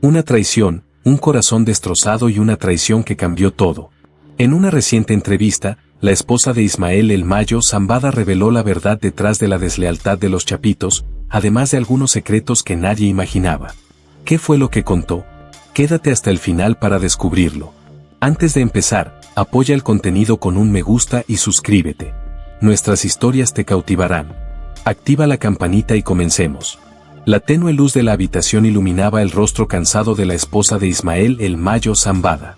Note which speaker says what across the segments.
Speaker 1: Una traición, un corazón destrozado y una traición que cambió todo. En una reciente entrevista, la esposa de Ismael El Mayo Zambada reveló la verdad detrás de la deslealtad de los Chapitos, además de algunos secretos que nadie imaginaba. ¿Qué fue lo que contó? Quédate hasta el final para descubrirlo. Antes de empezar, apoya el contenido con un me gusta y suscríbete. Nuestras historias te cautivarán. Activa la campanita y comencemos. La tenue luz de la habitación iluminaba el rostro cansado de la esposa de Ismael El Mayo Zambada.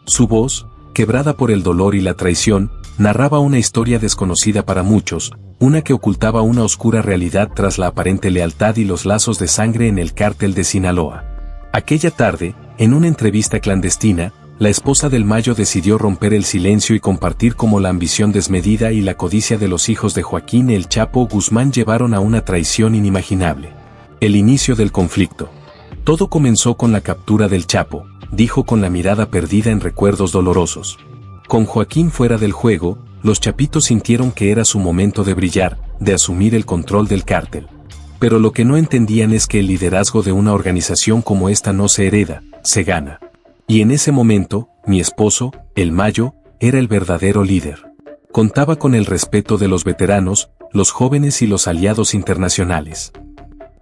Speaker 1: Su voz, quebrada por el dolor y la traición, narraba una historia desconocida para muchos, una que ocultaba una oscura realidad tras la aparente lealtad y los lazos de sangre en el cártel de Sinaloa. Aquella tarde, en una entrevista clandestina, la esposa del Mayo decidió romper el silencio y compartir cómo la ambición desmedida y la codicia de los hijos de Joaquín El Chapo Guzmán llevaron a una traición inimaginable. El inicio del conflicto. Todo comenzó con la captura del Chapo, dijo con la mirada perdida en recuerdos dolorosos. Con Joaquín fuera del juego, los Chapitos sintieron que era su momento de brillar, de asumir el control del cártel. Pero lo que no entendían es que el liderazgo de una organización como esta no se hereda, se gana. Y en ese momento, mi esposo, El Mayo, era el verdadero líder. Contaba con el respeto de los veteranos, los jóvenes y los aliados internacionales.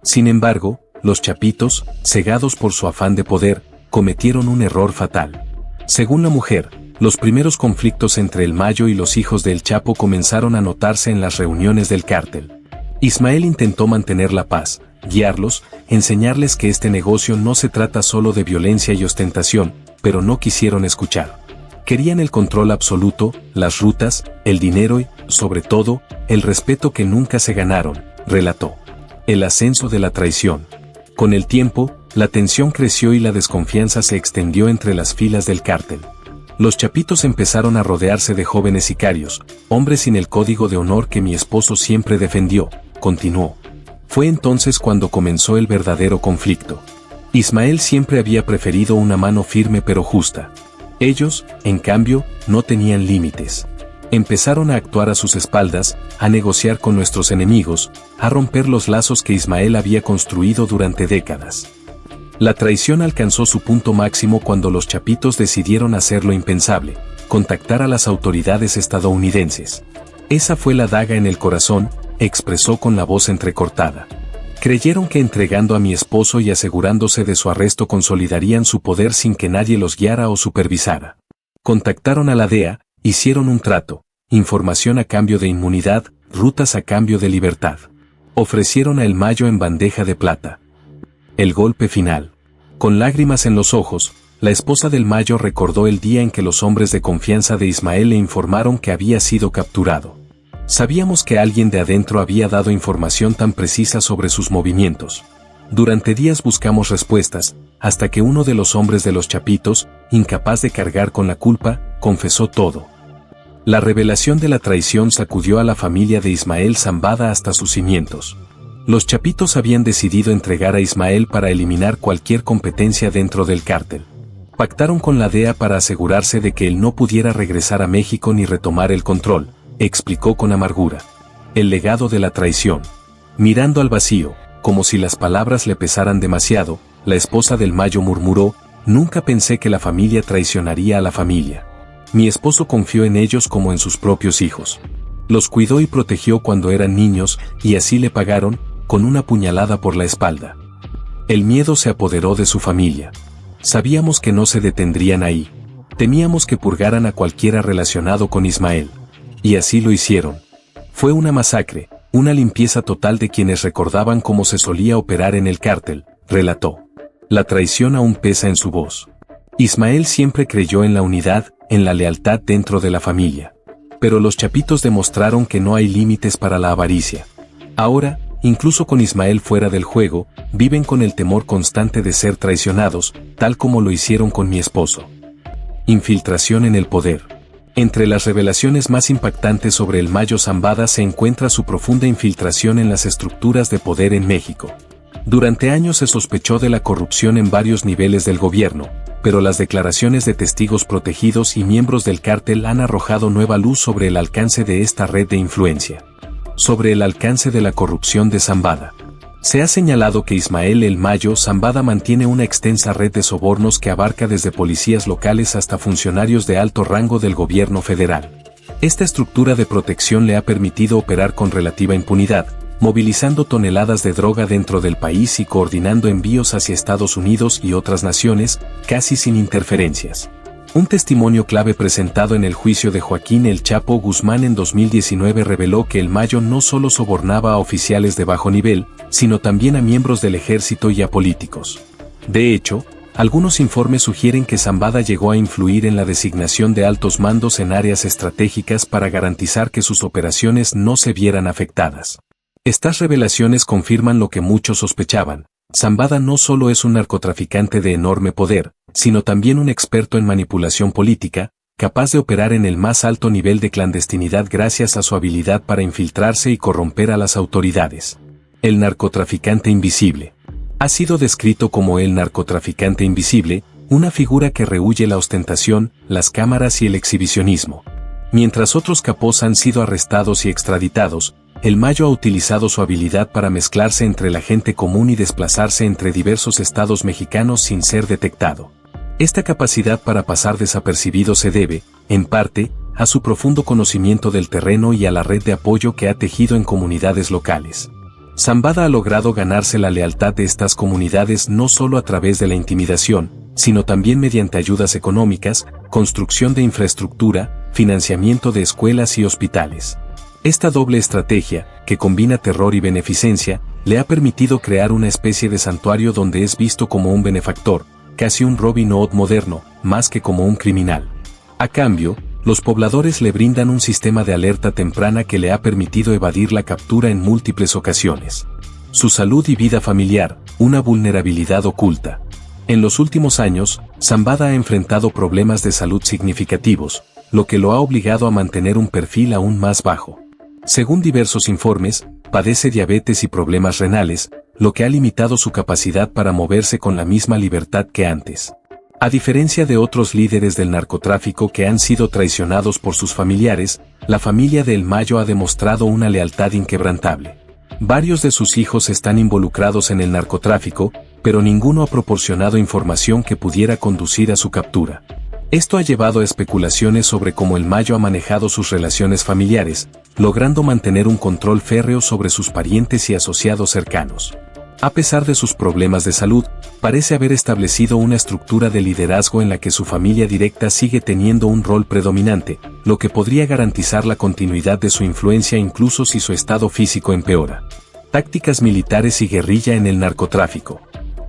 Speaker 1: Sin embargo, los Chapitos, cegados por su afán de poder, cometieron un error fatal. Según la mujer, los primeros conflictos entre El Mayo y los hijos del Chapo comenzaron a notarse en las reuniones del cártel. Ismael intentó mantener la paz, guiarlos, enseñarles que este negocio no se trata solo de violencia y ostentación, pero no quisieron escuchar. Querían el control absoluto, las rutas, el dinero y, sobre todo, el respeto que nunca se ganaron, relató. El ascenso de la traición. Con el tiempo, la tensión creció y la desconfianza se extendió entre las filas del cártel. Los Chapitos empezaron a rodearse de jóvenes sicarios, hombres sin el código de honor que mi esposo siempre defendió, continuó. Fue entonces cuando comenzó el verdadero conflicto. Ismael siempre había preferido una mano firme pero justa. Ellos, en cambio, no tenían límites. Empezaron a actuar a sus espaldas, a negociar con nuestros enemigos, a romper los lazos que Ismael había construido durante décadas. La traición alcanzó su punto máximo cuando los Chapitos decidieron hacer lo impensable, contactar a las autoridades estadounidenses. Esa fue la daga en el corazón, expresó con la voz entrecortada. Creyeron que entregando a mi esposo y asegurándose de su arresto consolidarían su poder sin que nadie los guiara o supervisara. Contactaron a la DEA, hicieron un trato, información a cambio de inmunidad, rutas a cambio de libertad. Ofrecieron a El Mayo en bandeja de plata. El golpe final. Con lágrimas en los ojos, la esposa del Mayo recordó el día en que los hombres de confianza de Ismael le informaron que había sido capturado. Sabíamos que alguien de adentro había dado información tan precisa sobre sus movimientos. Durante días buscamos respuestas, hasta que uno de los hombres de los Chapitos, incapaz de cargar con la culpa, confesó todo. La revelación de la traición sacudió a la familia de Ismael Zambada hasta sus cimientos. Los Chapitos habían decidido entregar a Ismael para eliminar cualquier competencia dentro del cártel. Pactaron con la DEA para asegurarse de que él no pudiera regresar a México ni retomar el control, explicó con amargura. El legado de la traición. Mirando al vacío, como si las palabras le pesaran demasiado, la esposa del Mayo murmuró, nunca pensé que la familia traicionaría a la familia. Mi esposo confió en ellos como en sus propios hijos. Los cuidó y protegió cuando eran niños, y así le pagaron, con una puñalada por la espalda. El miedo se apoderó de su familia. Sabíamos que no se detendrían ahí. Temíamos que purgaran a cualquiera relacionado con Ismael. Y así lo hicieron. Fue una masacre, una limpieza total de quienes recordaban cómo se solía operar en el cártel, relató. La traición aún pesa en su voz. Ismael siempre creyó en la unidad, en la lealtad dentro de la familia. Pero los Chapitos demostraron que no hay límites para la avaricia. Ahora, incluso con Ismael fuera del juego, viven con el temor constante de ser traicionados, tal como lo hicieron con mi esposo. Infiltración en el poder. Entre las revelaciones más impactantes sobre el Mayo Zambada se encuentra su profunda infiltración en las estructuras de poder en México. Durante años se sospechó de la corrupción en varios niveles del gobierno, pero las declaraciones de testigos protegidos y miembros del cártel han arrojado nueva luz sobre el alcance de esta red de influencia. Sobre el alcance de la corrupción de Zambada. Se ha señalado que Ismael el Mayo Zambada mantiene una extensa red de sobornos que abarca desde policías locales hasta funcionarios de alto rango del gobierno federal. Esta estructura de protección le ha permitido operar con relativa impunidad, movilizando toneladas de droga dentro del país y coordinando envíos hacia Estados Unidos y otras naciones, casi sin interferencias. Un testimonio clave presentado en el juicio de Joaquín El Chapo Guzmán en 2019 reveló que el Mayo no solo sobornaba a oficiales de bajo nivel, sino también a miembros del ejército y a políticos. De hecho, algunos informes sugieren que Zambada llegó a influir en la designación de altos mandos en áreas estratégicas para garantizar que sus operaciones no se vieran afectadas. Estas revelaciones confirman lo que muchos sospechaban. Zambada no solo es un narcotraficante de enorme poder, sino también un experto en manipulación política, capaz de operar en el más alto nivel de clandestinidad gracias a su habilidad para infiltrarse y corromper a las autoridades. El narcotraficante invisible. Ha sido descrito como el narcotraficante invisible, una figura que rehúye la ostentación, las cámaras y el exhibicionismo. Mientras otros capos han sido arrestados y extraditados, el Mayo ha utilizado su habilidad para mezclarse entre la gente común y desplazarse entre diversos estados mexicanos sin ser detectado. Esta capacidad para pasar desapercibido se debe, en parte, a su profundo conocimiento del terreno y a la red de apoyo que ha tejido en comunidades locales. Zambada ha logrado ganarse la lealtad de estas comunidades no solo a través de la intimidación, sino también mediante ayudas económicas, construcción de infraestructura, financiamiento de escuelas y hospitales. Esta doble estrategia, que combina terror y beneficencia, le ha permitido crear una especie de santuario donde es visto como un benefactor, casi un Robin Hood moderno, más que como un criminal. A cambio, los pobladores le brindan un sistema de alerta temprana que le ha permitido evadir la captura en múltiples ocasiones. Su salud y vida familiar, una vulnerabilidad oculta. En los últimos años, Zambada ha enfrentado problemas de salud significativos, lo que lo ha obligado a mantener un perfil aún más bajo. Según diversos informes, padece diabetes y problemas renales, lo que ha limitado su capacidad para moverse con la misma libertad que antes. A diferencia de otros líderes del narcotráfico que han sido traicionados por sus familiares, la familia del Mayo ha demostrado una lealtad inquebrantable. Varios de sus hijos están involucrados en el narcotráfico, pero ninguno ha proporcionado información que pudiera conducir a su captura. Esto ha llevado a especulaciones sobre cómo el Mayo ha manejado sus relaciones familiares, logrando mantener un control férreo sobre sus parientes y asociados cercanos. A pesar de sus problemas de salud, parece haber establecido una estructura de liderazgo en la que su familia directa sigue teniendo un rol predominante, lo que podría garantizar la continuidad de su influencia incluso si su estado físico empeora. Tácticas militares y guerrilla en el narcotráfico.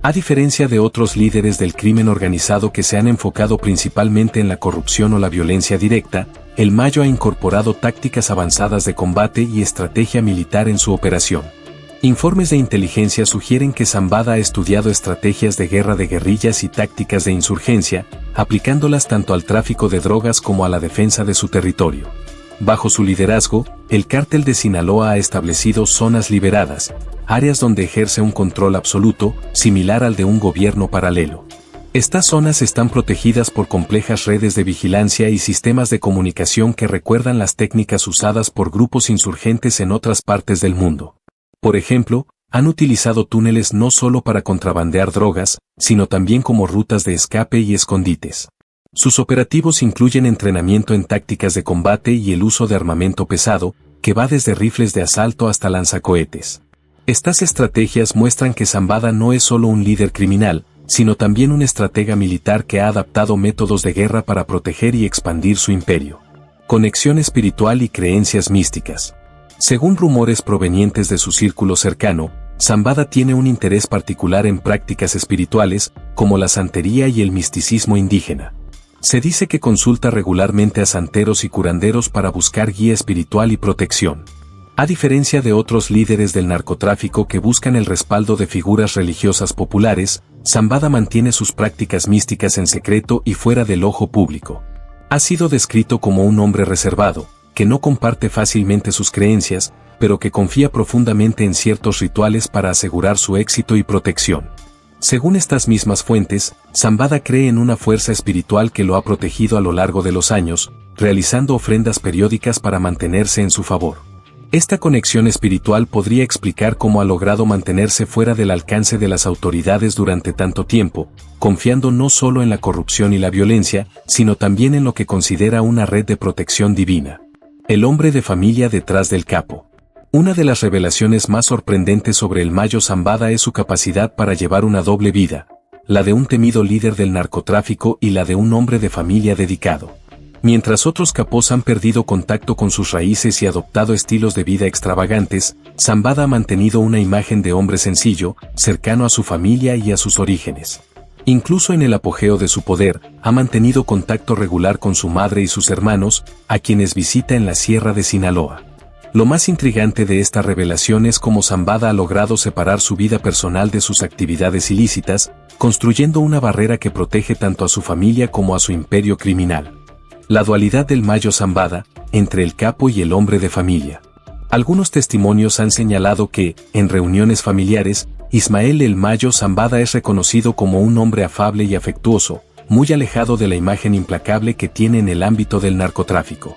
Speaker 1: A diferencia de otros líderes del crimen organizado que se han enfocado principalmente en la corrupción o la violencia directa, el Mayo ha incorporado tácticas avanzadas de combate y estrategia militar en su operación. Informes de inteligencia sugieren que Zambada ha estudiado estrategias de guerra de guerrillas y tácticas de insurgencia, aplicándolas tanto al tráfico de drogas como a la defensa de su territorio. Bajo su liderazgo, el cártel de Sinaloa ha establecido zonas liberadas, áreas donde ejerce un control absoluto, similar al de un gobierno paralelo. Estas zonas están protegidas por complejas redes de vigilancia y sistemas de comunicación que recuerdan las técnicas usadas por grupos insurgentes en otras partes del mundo. Por ejemplo, han utilizado túneles no solo para contrabandear drogas, sino también como rutas de escape y escondites. Sus operativos incluyen entrenamiento en tácticas de combate y el uso de armamento pesado, que va desde rifles de asalto hasta lanzacohetes. Estas estrategias muestran que Zambada no es solo un líder criminal, sino también un estratega militar que ha adaptado métodos de guerra para proteger y expandir su imperio. Conexión espiritual y creencias místicas. Según rumores provenientes de su círculo cercano, Zambada tiene un interés particular en prácticas espirituales, como la santería y el misticismo indígena. Se dice que consulta regularmente a santeros y curanderos para buscar guía espiritual y protección. A diferencia de otros líderes del narcotráfico que buscan el respaldo de figuras religiosas populares, Zambada mantiene sus prácticas místicas en secreto y fuera del ojo público. Ha sido descrito como un hombre reservado, que no comparte fácilmente sus creencias, pero que confía profundamente en ciertos rituales para asegurar su éxito y protección. Según estas mismas fuentes, Zambada cree en una fuerza espiritual que lo ha protegido a lo largo de los años, realizando ofrendas periódicas para mantenerse en su favor. Esta conexión espiritual podría explicar cómo ha logrado mantenerse fuera del alcance de las autoridades durante tanto tiempo, confiando no solo en la corrupción y la violencia, sino también en lo que considera una red de protección divina. El hombre de familia detrás del capo. Una de las revelaciones más sorprendentes sobre el Mayo Zambada es su capacidad para llevar una doble vida, la de un temido líder del narcotráfico y la de un hombre de familia dedicado. Mientras otros capos han perdido contacto con sus raíces y adoptado estilos de vida extravagantes, Zambada ha mantenido una imagen de hombre sencillo, cercano a su familia y a sus orígenes. Incluso en el apogeo de su poder, ha mantenido contacto regular con su madre y sus hermanos, a quienes visita en la Sierra de Sinaloa. Lo más intrigante de esta revelación es cómo Zambada ha logrado separar su vida personal de sus actividades ilícitas, construyendo una barrera que protege tanto a su familia como a su imperio criminal. La dualidad del Mayo Zambada, entre el capo y el hombre de familia. Algunos testimonios han señalado que, en reuniones familiares, Ismael el Mayo Zambada es reconocido como un hombre afable y afectuoso, muy alejado de la imagen implacable que tiene en el ámbito del narcotráfico.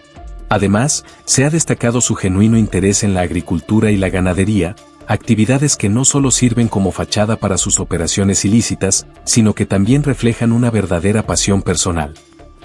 Speaker 1: Además, se ha destacado su genuino interés en la agricultura y la ganadería, actividades que no solo sirven como fachada para sus operaciones ilícitas, sino que también reflejan una verdadera pasión personal.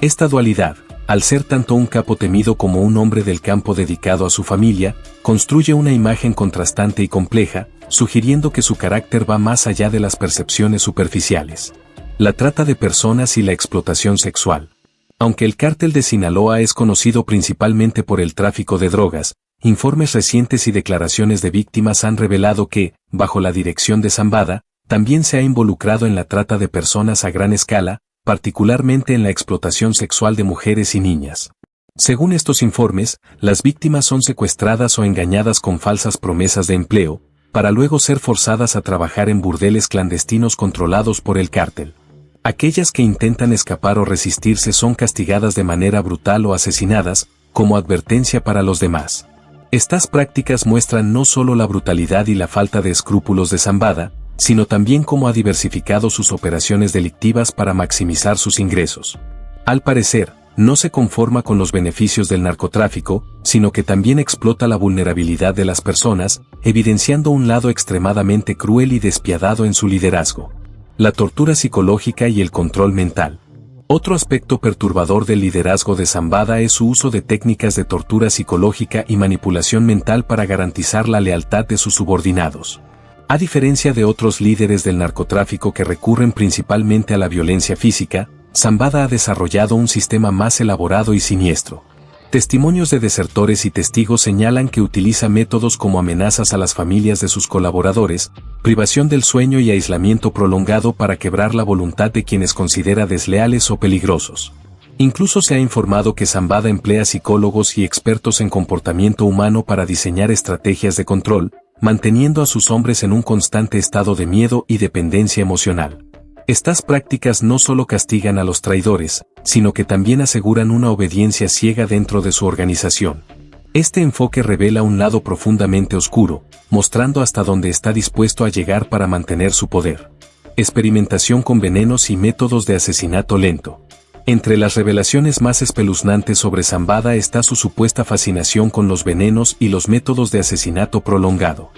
Speaker 1: Esta dualidad, al ser tanto un capo temido como un hombre del campo dedicado a su familia, construye una imagen contrastante y compleja, sugiriendo que su carácter va más allá de las percepciones superficiales. La trata de personas y la explotación sexual. Aunque el cártel de Sinaloa es conocido principalmente por el tráfico de drogas, informes recientes y declaraciones de víctimas han revelado que, bajo la dirección de Zambada, también se ha involucrado en la trata de personas a gran escala, particularmente en la explotación sexual de mujeres y niñas. Según estos informes, las víctimas son secuestradas o engañadas con falsas promesas de empleo, para luego ser forzadas a trabajar en burdeles clandestinos controlados por el cártel. Aquellas que intentan escapar o resistirse son castigadas de manera brutal o asesinadas, como advertencia para los demás. Estas prácticas muestran no solo la brutalidad y la falta de escrúpulos de Zambada, sino también cómo ha diversificado sus operaciones delictivas para maximizar sus ingresos. Al parecer, no se conforma con los beneficios del narcotráfico, sino que también explota la vulnerabilidad de las personas, evidenciando un lado extremadamente cruel y despiadado en su liderazgo. La tortura psicológica y el control mental. Otro aspecto perturbador del liderazgo de Zambada es su uso de técnicas de tortura psicológica y manipulación mental para garantizar la lealtad de sus subordinados. A diferencia de otros líderes del narcotráfico que recurren principalmente a la violencia física, Zambada ha desarrollado un sistema más elaborado y siniestro. Testimonios de desertores y testigos señalan que utiliza métodos como amenazas a las familias de sus colaboradores, privación del sueño y aislamiento prolongado para quebrar la voluntad de quienes considera desleales o peligrosos. Incluso se ha informado que Zambada emplea psicólogos y expertos en comportamiento humano para diseñar estrategias de control, manteniendo a sus hombres en un constante estado de miedo y dependencia emocional. Estas prácticas no solo castigan a los traidores, sino que también aseguran una obediencia ciega dentro de su organización. Este enfoque revela un lado profundamente oscuro, mostrando hasta dónde está dispuesto a llegar para mantener su poder. Experimentación con venenos y métodos de asesinato lento. Entre las revelaciones más espeluznantes sobre Zambada está su supuesta fascinación con los venenos y los métodos de asesinato prolongado.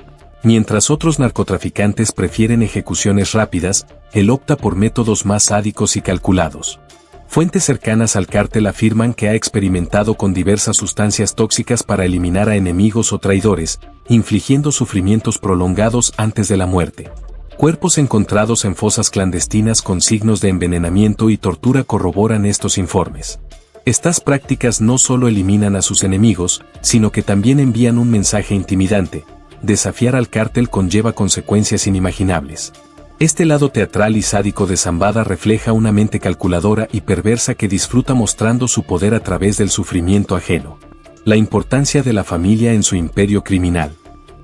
Speaker 1: Mientras otros narcotraficantes prefieren ejecuciones rápidas, él opta por métodos más sádicos y calculados. Fuentes cercanas al cártel afirman que ha experimentado con diversas sustancias tóxicas para eliminar a enemigos o traidores, infligiendo sufrimientos prolongados antes de la muerte. Cuerpos encontrados en fosas clandestinas con signos de envenenamiento y tortura corroboran estos informes. Estas prácticas no solo eliminan a sus enemigos, sino que también envían un mensaje intimidante. Desafiar al cártel conlleva consecuencias inimaginables. Este lado teatral y sádico de Zambada refleja una mente calculadora y perversa que disfruta mostrando su poder a través del sufrimiento ajeno. La importancia de la familia en su imperio criminal.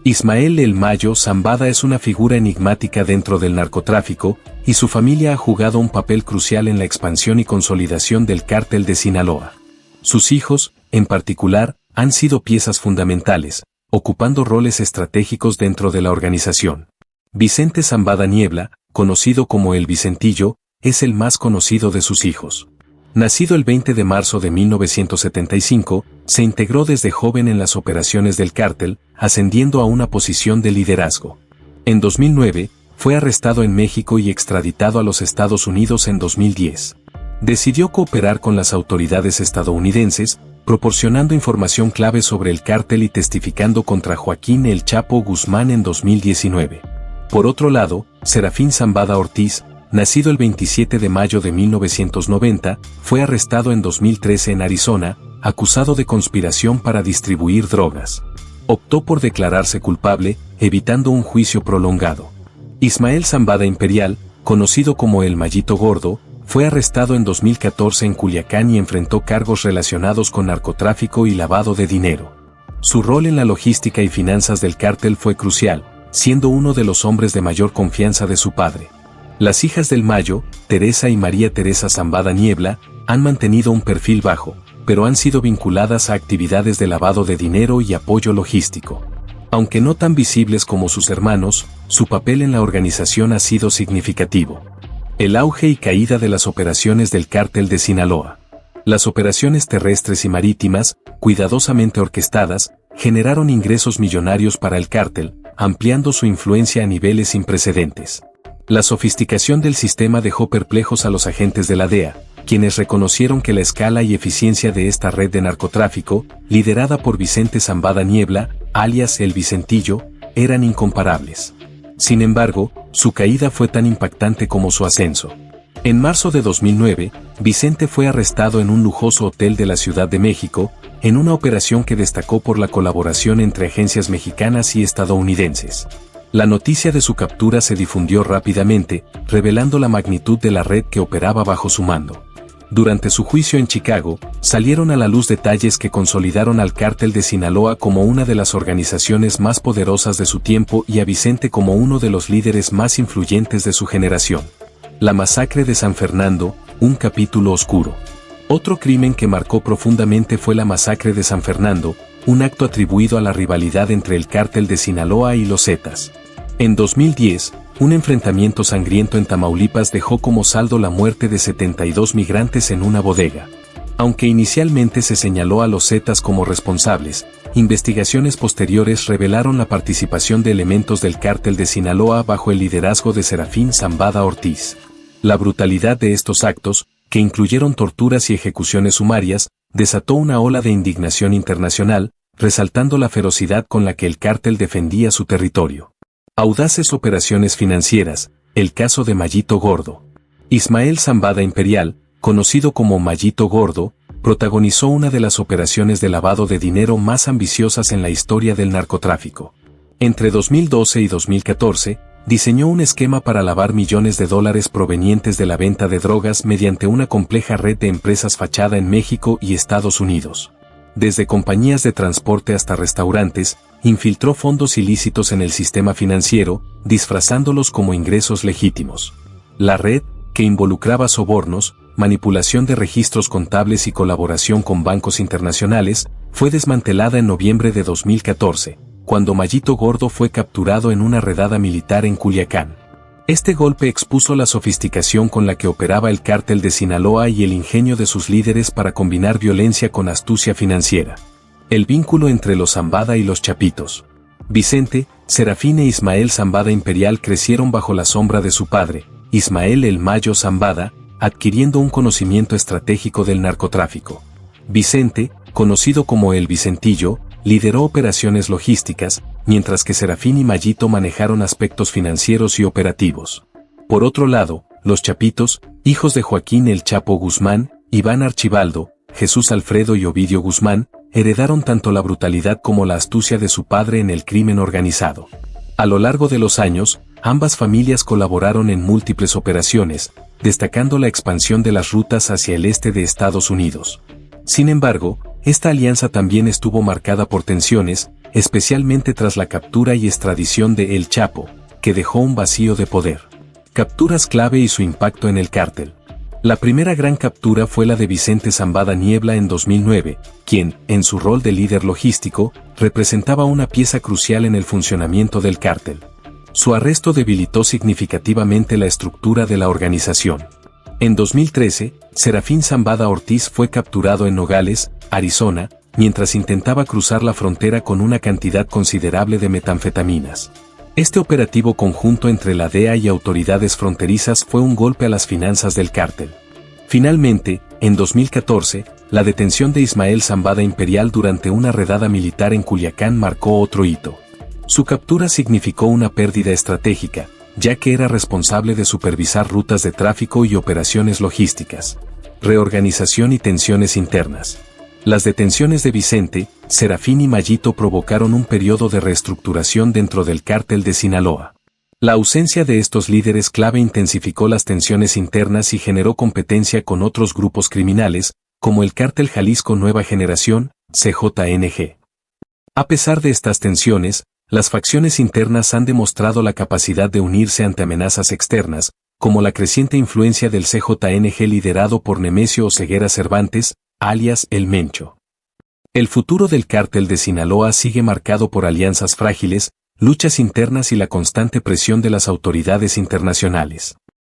Speaker 1: Ismael el Mayo Zambada es una figura enigmática dentro del narcotráfico, y su familia ha jugado un papel crucial en la expansión y consolidación del cártel de Sinaloa. Sus hijos, en particular, han sido piezas fundamentales, ocupando roles estratégicos dentro de la organización. Vicente Zambada Niebla, conocido como el Vicentillo, es el más conocido de sus hijos. Nacido el 20 de marzo de 1975, se integró desde joven en las operaciones del cártel, ascendiendo a una posición de liderazgo. En 2009, fue arrestado en México y extraditado a los Estados Unidos en 2010. Decidió cooperar con las autoridades estadounidenses, proporcionando información clave sobre el cártel y testificando contra Joaquín El Chapo Guzmán en 2019. Por otro lado, Serafín Zambada Ortiz, nacido el 27 de mayo de 1990, fue arrestado en 2013 en Arizona, acusado de conspiración para distribuir drogas. Optó por declararse culpable, evitando un juicio prolongado. Ismael Zambada Imperial, conocido como el Mallito Gordo, fue arrestado en 2014 en Culiacán y enfrentó cargos relacionados con narcotráfico y lavado de dinero. Su rol en la logística y finanzas del cártel fue crucial, siendo uno de los hombres de mayor confianza de su padre. Las hijas del Mayo, Teresa y María Teresa Zambada Niebla, han mantenido un perfil bajo, pero han sido vinculadas a actividades de lavado de dinero y apoyo logístico. Aunque no tan visibles como sus hermanos, su papel en la organización ha sido significativo. El auge y caída de las operaciones del cártel de Sinaloa. Las operaciones terrestres y marítimas, cuidadosamente orquestadas, generaron ingresos millonarios para el cártel, ampliando su influencia a niveles sin precedentes. La sofisticación del sistema dejó perplejos a los agentes de la DEA, quienes reconocieron que la escala y eficiencia de esta red de narcotráfico, liderada por Vicente Zambada Niebla, alias El Vicentillo, eran incomparables. Sin embargo, su caída fue tan impactante como su ascenso. En marzo de 2009, Vicente fue arrestado en un lujoso hotel de la Ciudad de México, en una operación que destacó por la colaboración entre agencias mexicanas y estadounidenses. La noticia de su captura se difundió rápidamente, revelando la magnitud de la red que operaba bajo su mando. Durante su juicio en Chicago, salieron a la luz detalles que consolidaron al cártel de Sinaloa como una de las organizaciones más poderosas de su tiempo y a Vicente como uno de los líderes más influyentes de su generación. La masacre de San Fernando, un capítulo oscuro. Otro crimen que marcó profundamente fue la masacre de San Fernando, un acto atribuido a la rivalidad entre el cártel de Sinaloa y los Zetas. En 2010, un enfrentamiento sangriento en Tamaulipas dejó como saldo la muerte de 72 migrantes en una bodega. Aunque inicialmente se señaló a los Zetas como responsables, investigaciones posteriores revelaron la participación de elementos del cártel de Sinaloa bajo el liderazgo de Serafín Zambada Ortiz. La brutalidad de estos actos, que incluyeron torturas y ejecuciones sumarias, desató una ola de indignación internacional, resaltando la ferocidad con la que el cártel defendía su territorio. Audaces operaciones financieras, el caso de Mallito Gordo. Ismael Zambada Imperial, conocido como Mallito Gordo, protagonizó una de las operaciones de lavado de dinero más ambiciosas en la historia del narcotráfico. Entre 2012 y 2014, diseñó un esquema para lavar millones de dólares provenientes de la venta de drogas mediante una compleja red de empresas fachada en México y Estados Unidos. Desde compañías de transporte hasta restaurantes, infiltró fondos ilícitos en el sistema financiero, disfrazándolos como ingresos legítimos. La red, que involucraba sobornos, manipulación de registros contables y colaboración con bancos internacionales, fue desmantelada en noviembre de 2014, cuando Mallito Gordo fue capturado en una redada militar en Culiacán. Este golpe expuso la sofisticación con la que operaba el cártel de Sinaloa y el ingenio de sus líderes para combinar violencia con astucia financiera. El vínculo entre los Zambada y los Chapitos. Vicente, Serafín e Ismael Zambada Imperial crecieron bajo la sombra de su padre, Ismael el Mayo Zambada, adquiriendo un conocimiento estratégico del narcotráfico. Vicente, conocido como el Vicentillo, lideró operaciones logísticas, mientras que Serafín y Mallito manejaron aspectos financieros y operativos. Por otro lado, los Chapitos, hijos de Joaquín El Chapo Guzmán, Iván Archibaldo, Jesús Alfredo y Ovidio Guzmán, heredaron tanto la brutalidad como la astucia de su padre en el crimen organizado. A lo largo de los años, ambas familias colaboraron en múltiples operaciones, destacando la expansión de las rutas hacia el este de Estados Unidos. Sin embargo, esta alianza también estuvo marcada por tensiones, especialmente tras la captura y extradición de El Chapo, que dejó un vacío de poder. Capturas clave y su impacto en el cártel. La primera gran captura fue la de Vicente Zambada Niebla en 2009, quien, en su rol de líder logístico, representaba una pieza crucial en el funcionamiento del cártel. Su arresto debilitó significativamente la estructura de la organización. En 2013, Serafín Zambada Ortiz fue capturado en Nogales, Arizona, mientras intentaba cruzar la frontera con una cantidad considerable de metanfetaminas. Este operativo conjunto entre la DEA y autoridades fronterizas fue un golpe a las finanzas del cártel. Finalmente, en 2014, la detención de Ismael Zambada Imperial durante una redada militar en Culiacán marcó otro hito. Su captura significó una pérdida estratégica, ya que era responsable de supervisar rutas de tráfico y operaciones logísticas, reorganización y tensiones internas. Las detenciones de Vicente, Serafín y Mayito provocaron un periodo de reestructuración dentro del cártel de Sinaloa. La ausencia de estos líderes clave intensificó las tensiones internas y generó competencia con otros grupos criminales, como el Cártel Jalisco Nueva Generación, CJNG. A pesar de estas tensiones, las facciones internas han demostrado la capacidad de unirse ante amenazas externas, como la creciente influencia del CJNG liderado por Nemesio Oseguera Cervantes, alias El Mencho. El futuro del cártel de Sinaloa sigue marcado por alianzas frágiles, luchas internas y la constante presión de las autoridades internacionales.